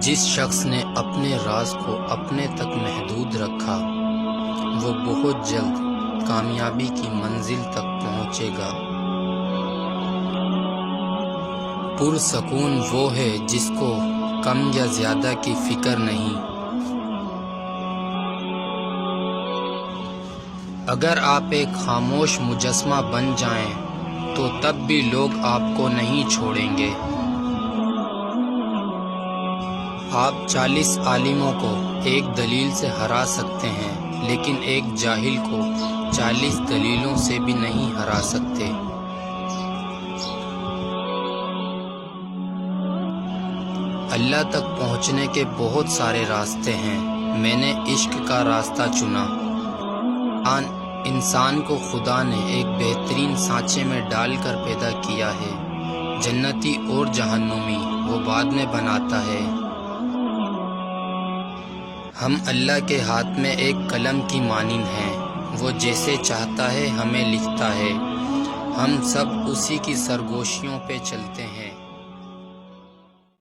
جس شخص نے اپنے راز کو اپنے تک محدود رکھا وہ بہت جلد کامیابی کی منزل تک پہنچے گا۔ پرسکون وہ ہے جس کو کم یا زیادہ کی فکر نہیں۔ اگر آپ ایک خاموش مجسمہ بن جائیں تو تب بھی لوگ آپ کو نہیں چھوڑیں گے۔ آپ 40 عالموں کو ایک دلیل سے ہرا سکتے ہیں لیکن ایک جاہل کو 40 دلیلوں سے بھی نہیں ہرا سکتے۔ اللہ تک پہنچنے کے بہت سارے راستے ہیں، میں نے عشق کا راستہ چنا۔ انسان کو خدا نے ایک بہترین سانچے میں ڈال کر پیدا کیا ہے، جنتی اور جہنمی وہ بعد میں بناتا ہے۔ ہم اللہ کے ہاتھ میں ایک قلم کی مانند ہیں، وہ جیسے چاہتا ہے ہمیں لکھتا ہے، ہم سب اسی کی سرگوشیوں پہ چلتے ہیں۔